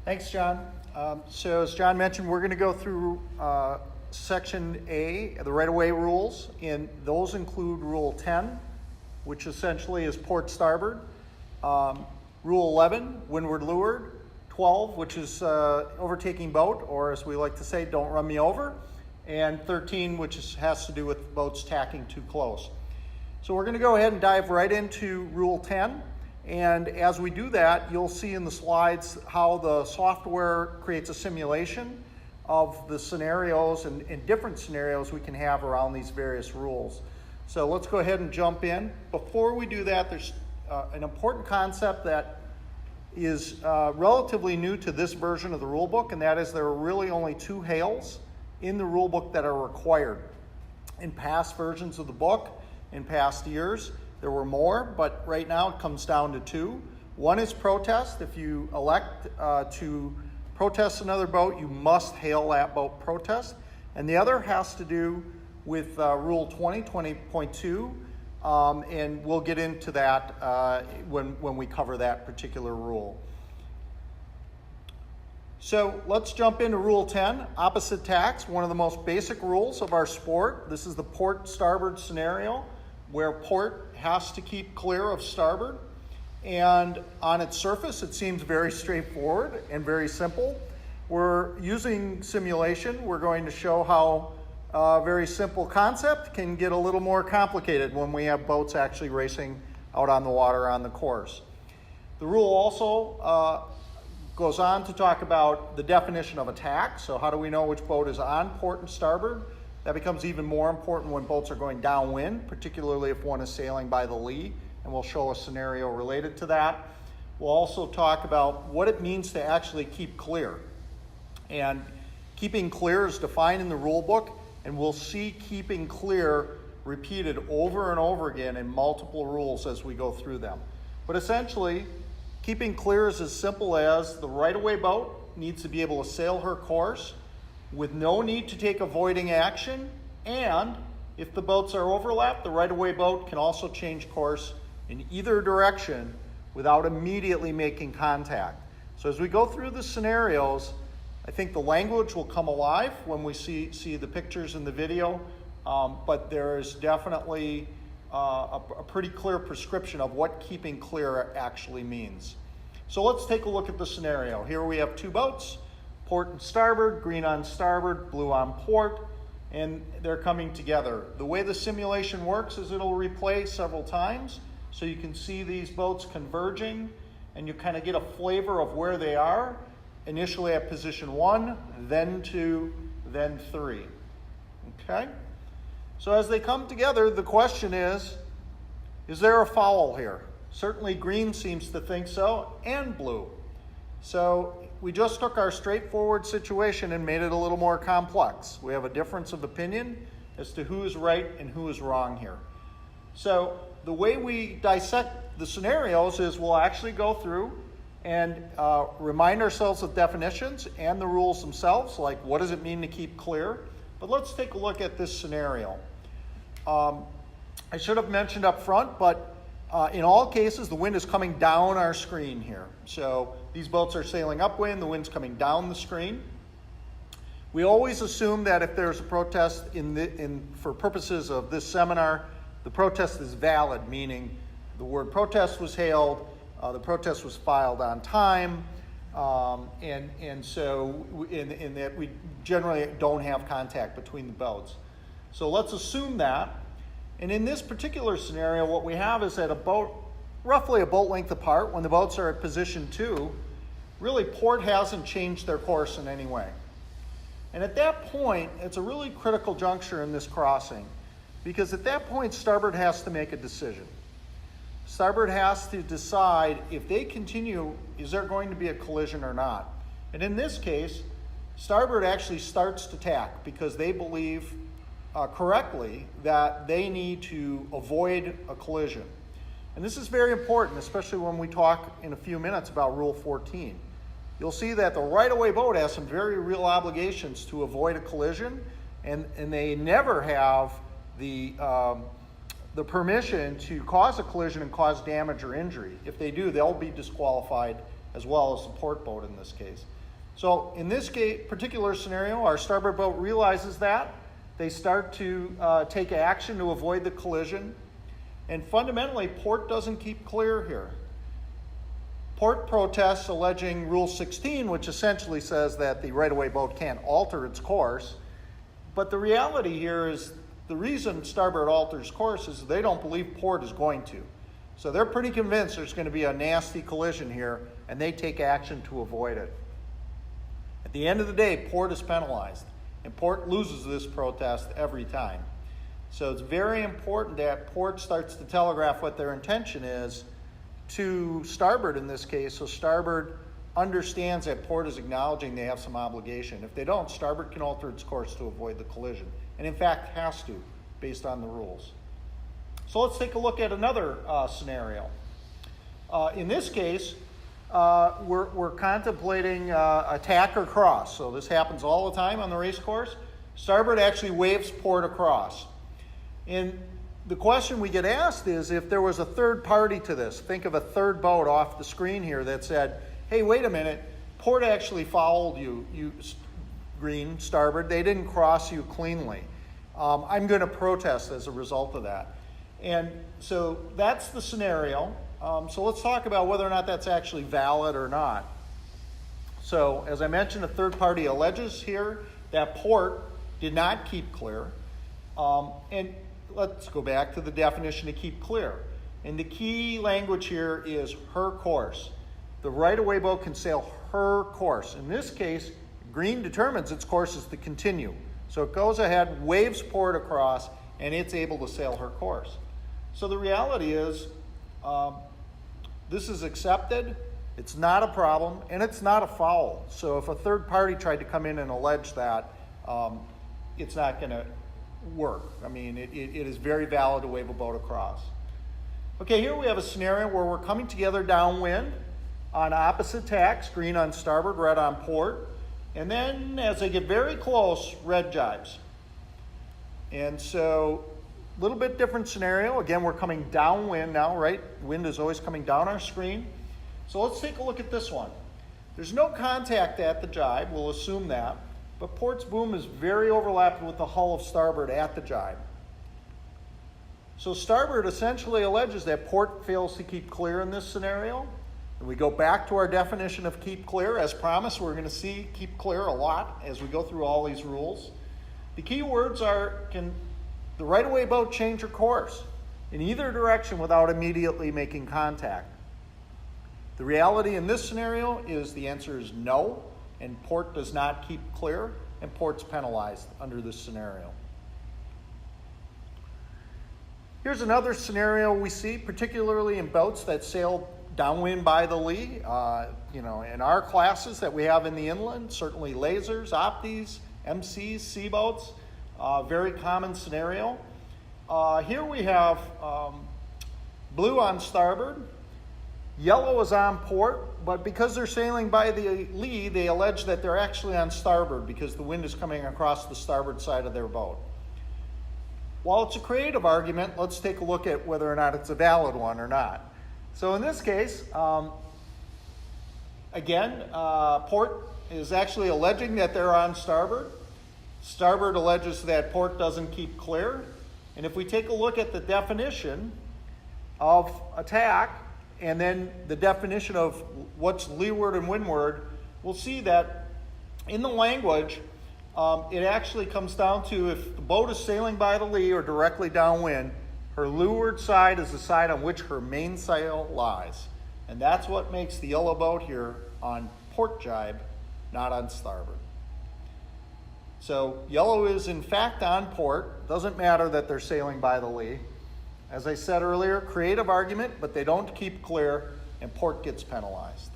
Thanks, John. So as John mentioned, we're going to go through Section A, the right-of-way rules, and those include Rule 10, which essentially is port starboard, Rule 11, windward leeward, 12, which is overtaking boat, or as we like to say, don't run me over, and 13, which has to do with boats tacking too close. So we're going to go ahead and dive right into Rule 10. And as we do that, you'll see in the slides how the software creates a simulation of the scenarios and different scenarios we can have around these various rules. So let's go ahead and jump in. Before we do that, there's an important concept that is relatively new to this version of the rule book, and that is there are really only 2 hails in the rule book that are required. In past versions of the book, in past years, there were more, but right now it comes down to 2. One is protest. If you elect to protest another boat, you must hail that boat protest. And the other has to do with Rule 20.2, and we'll get into that when we cover that particular rule. So let's jump into Rule 10, opposite tacks, one of the most basic rules of our sport. This is the port starboard scenario, where port has to keep clear of starboard. And on its surface, it seems very straightforward and very simple. We're using simulation. We're going to show how a very simple concept can get a little more complicated when we have boats actually racing out on the water on the course. The rule also goes on to talk about the definition of a tack. So how do we know which boat is on port and starboard? That becomes even more important when boats are going downwind, particularly if one is sailing by the lee, and we'll show a scenario related to that. We'll also talk about what it means to actually keep clear. And keeping clear is defined in the rule book, and we'll see keeping clear repeated over and over again in multiple rules as we go through them. But essentially, keeping clear is as simple as the right-of-way boat needs to be able to sail her course with no need to take avoiding action, and if the boats are overlapped, the right-of-way boat can also change course in either direction without immediately making contact. So as we go through the scenarios, I think the language will come alive when we see the pictures in the video, but there is definitely a pretty clear prescription of what keeping clear actually means. So let's take a look at the scenario. Here we have 2 boats, port and starboard, green on starboard, blue on port, and they're coming together. The way the simulation works is it'll replay several times, so you can see these boats converging, and you kind of get a flavor of where they are, initially at position 1, then 2, then 3. Okay? So as they come together, the question is there a foul here? Certainly green seems to think so, and blue. So we just took our straightforward situation and made it a little more complex. We have a difference of opinion as to who is right and who is wrong here. So the way we dissect the scenarios is we'll actually go through and remind ourselves of definitions and the rules themselves, like what does it mean to keep clear. But let's take a look at this scenario. I should have mentioned up front, but in all cases, the wind is coming down our screen here. So these boats are sailing upwind, the wind's coming down the screen. We always assume that if there's a protest for purposes of this seminar, the protest is valid, meaning the word protest was hailed, the protest was filed on time, and so in that we generally don't have contact between the boats. So let's assume that. And in this particular scenario, what we have is that roughly a boat length apart, when the boats are at position 2, really port hasn't changed their course in any way. And at that point, it's a really critical juncture in this crossing, because at that point, starboard has to make a decision. Starboard has to decide if they continue, is there going to be a collision or not? And in this case, starboard actually starts to tack because they believe correctly that they need to avoid a collision. And this is very important, especially when we talk in a few minutes about Rule 14. You'll see that the right-of-way boat has some very real obligations to avoid a collision, and they never have the permission to cause a collision and cause damage or injury. If they do, they'll be disqualified as well as the port boat in this case. So in this particular scenario, our starboard boat realizes that. They start to take action to avoid the collision. And fundamentally, port doesn't keep clear here. Port protests alleging Rule 16, which essentially says that the right-of-way boat can't alter its course. But the reality here is the reason starboard alters course is they don't believe port is going to. So they're pretty convinced there's going to be a nasty collision here, and they take action to avoid it. At the end of the day, port is penalized, and port loses this protest every time. So it's very important that port starts to telegraph what their intention is to starboard in this case, so starboard understands that port is acknowledging they have some obligation. If they don't, starboard can alter its course to avoid the collision, and in fact has to, based on the rules. So let's take a look at another scenario. In this case, we're contemplating a tack or cross. So this happens all the time on the race course. Starboard actually waves port across. And the question we get asked is if there was a third party to this. Think of a third boat off the screen here that said, hey, wait a minute, port actually fouled you green, starboard. They didn't cross you cleanly. I'm going to protest as a result of that. And so that's the scenario. So let's talk about whether or not that's actually valid or not. So as I mentioned, a third party alleges here that port did not keep clear. And let's go back to the definition to keep clear. And the key language here is her course. The right-of-way boat can sail her course. In this case, green determines its course is to continue. So it goes ahead, waves port across, and it's able to sail her course. So the reality is, this is accepted, it's not a problem, and it's not a foul. So if a third party tried to come in and allege that, it's not going to work. I mean, it is very valid to wave a boat across. Okay, here we have a scenario where we're coming together downwind on opposite tacks, green on starboard, red on port. And then as they get very close, red jibes. And so a little bit different scenario. Again, we're coming downwind now, right? Wind is always coming down our screen. So let's take a look at this one. There's no contact at the jibe, we'll assume that. But port's boom is very overlapped with the hull of starboard at the jibe. So starboard essentially alleges that port fails to keep clear in this scenario. And we go back to our definition of keep clear. As promised, we're going to see keep clear a lot as we go through all these rules. The key words are, can the right-of-way boat change her course in either direction without immediately making contact? The reality in this scenario is the answer is no, and port does not keep clear, and port's penalized under this scenario. Here's another scenario we see, particularly in boats that sail downwind by the lee. In our classes that we have in the inland, certainly lasers, opties, MCs, seaboats, very common scenario. Here we have blue on starboard, yellow is on port, but because they're sailing by the lee, they allege that they're actually on starboard because the wind is coming across the starboard side of their boat. While it's a creative argument, let's take a look at whether or not it's a valid one or not. So in this case, again, port is actually alleging that they're on starboard. Starboard alleges that port doesn't keep clear. And if we take a look at the definition of attack and then the definition of what's leeward and windward, we'll see that in the language, it actually comes down to if the boat is sailing by the lee or directly downwind, her leeward side is the side on which her mainsail lies. And that's what makes the yellow boat here on port jibe, not on starboard. So yellow is in fact on port. Doesn't matter that they're sailing by the lee. As I said earlier, creative argument, but they don't keep clear, and port gets penalized.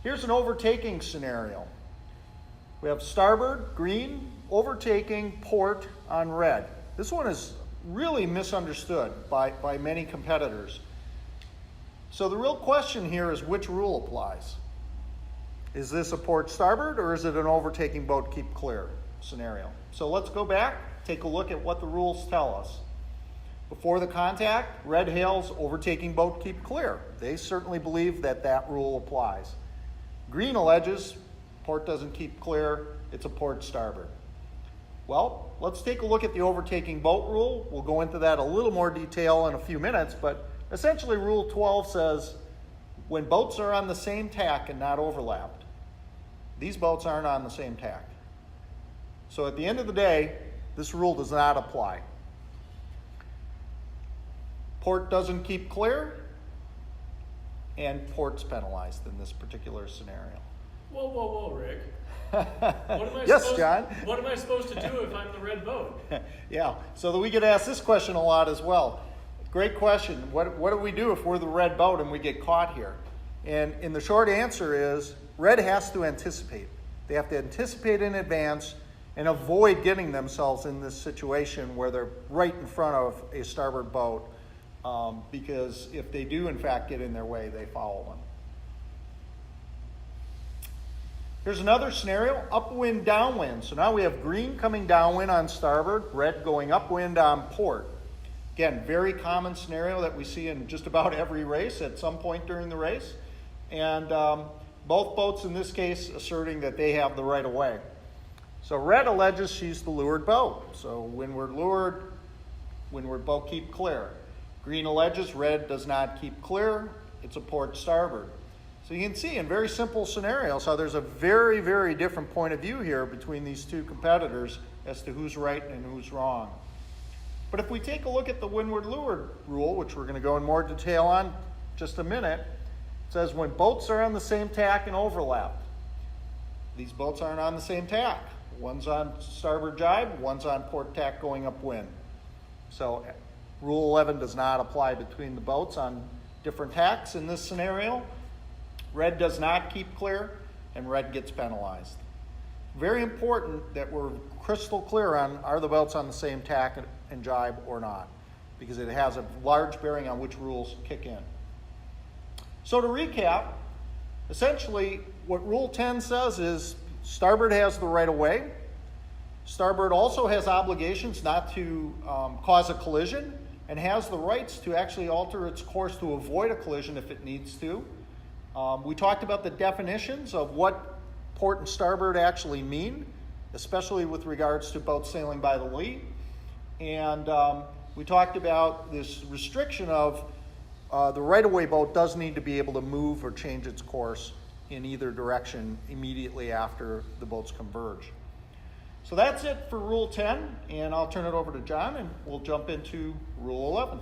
Here's an overtaking scenario. We have starboard, green, overtaking, port on red. This one is really misunderstood by many competitors. So the real question here is which rule applies? Is this a port starboard or is it an overtaking boat keep clear scenario? So let's go back, take a look at what the rules tell us. Before the contact, red hails overtaking boat, keep clear. They certainly believe that that rule applies. Green alleges port doesn't keep clear, it's a port starboard. Well, let's take a look at the overtaking boat rule. We'll go into that a little more detail in a few minutes, but essentially Rule 12 says when boats are on the same tack and not overlapped, these boats aren't on the same tack. So at the end of the day, this rule does not apply. Port doesn't keep clear, and port's penalized in this particular scenario. Whoa, whoa, whoa, Rick. What am I Yes, John. What am I supposed to do if I'm the red boat? Yeah, so that we get asked this question a lot as well. Great question. What do we do if we're the red boat and we get caught here? And the short answer is red has to anticipate. They have to anticipate in advance and avoid getting themselves in this situation where they're right in front of a starboard boat, because if they do in fact get in their way, they foul them. Here's another scenario, upwind, downwind. So now we have green coming downwind on starboard, red going upwind on port. Again, very common scenario that we see in just about every race at some point during the race. And both boats in this case asserting that they have the right of way. So red alleges she's the lured boat. So windward lured, windward boat keep clear. Green alleges red does not keep clear, it's a port starboard. So you can see in very simple scenarios how there's a very, very different point of view here between these two competitors as to who's right and who's wrong. But if we take a look at the windward lured rule, which we're going to go in more detail on just a minute, it says when boats are on the same tack and overlap. These boats aren't on the same tack. One's on starboard jibe, one's on port tack going upwind. So Rule 11 does not apply between the boats on different tacks in this scenario. Red does not keep clear, and red gets penalized. Very important that we're crystal clear on are the boats on the same tack and jibe or not, because it has a large bearing on which rules kick in. So to recap, essentially what Rule 10 says is starboard has the right of way. Starboard also has obligations not to cause a collision and has the rights to actually alter its course to avoid a collision if it needs to. We talked about the definitions of what port and starboard actually mean, especially with regards to boats sailing by the lee. And we talked about this restriction of the right-of-way boat does need to be able to move or change its course in either direction immediately after the boats converge. So that's it for Rule 10, and I'll turn it over to John, and we'll jump into Rule 11.